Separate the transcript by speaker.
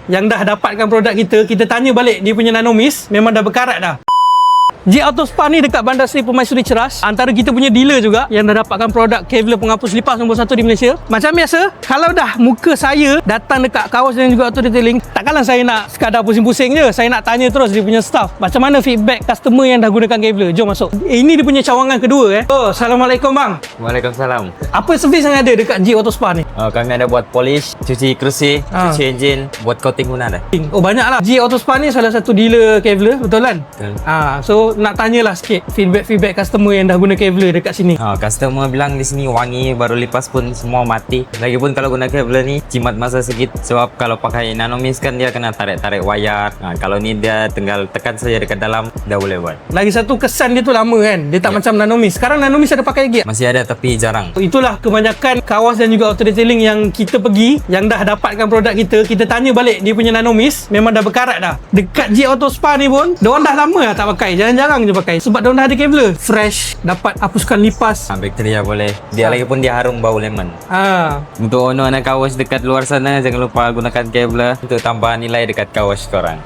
Speaker 1: yang dah dapatkan produk kita tanya balik dia punya Nanomis, memang dah berkarat dah. G Auto Spa ni dekat Bandar Seri Permaisuri Ceras, antara kita punya dealer juga yang dah dapatkan produk Kevlar penghapus lipas nombor 1 di Malaysia. Macam biasa, kalau dah muka saya datang dekat kawas dan juga auto detailing, takkanlah saya nak sekadar pusing-pusing je. Saya nak tanya terus dia punya staff, macam mana feedback customer yang dah gunakan Kevlar. Jom masuk. Ini dia punya cawangan kedua Oh, Assalamualaikum bang.
Speaker 2: Waalaikumsalam.
Speaker 1: Apa servis yang ada dekat G Auto Spa ni?
Speaker 2: Kami ada buat polish, cuci kerusi, cuci engine, buat coating pun ada.
Speaker 1: Oh, banyak lah. G Auto Spa ni salah satu dealer Kevlar, betul kan?
Speaker 2: Betul.
Speaker 1: So nak tanyalah sikit feedback customer yang dah guna Kevlar dekat sini.
Speaker 2: Customer bilang di sini wangi, baru lipas pun semua mati. Lagipun kalau guna Kevlar ni jimat masa sedikit, sebab kalau pakai Nanomis kan dia kena tarik-tarik wayar. Kalau ni dia tinggal tekan saja dekat dalam, dah boleh buat.
Speaker 1: Lagi satu, kesan dia tu lama kan. Dia tak macam Nanomis. Sekarang Nanomis ada pakai lagi?
Speaker 2: Masih ada tapi jarang.
Speaker 1: Itulah kebanyakan kawas dan juga auto detailing yang kita pergi, yang dah dapatkan produk kita tanya balik dia punya Nanomis, memang dah berkarat dah. Dekat G Auto Spa ni pun diorang dah lama dah tak pakai, jarang-jarang je pakai, sebab diorang dah ada Kevlar fresh, dapat hapuskan lipas.
Speaker 2: Bakteria boleh. Dia lagipun dia harum bau lemon. Untuk owner anak kawas dekat luar sana, jangan lupa gunakan Kevlar untuk tambah nilai dekat kawas korang.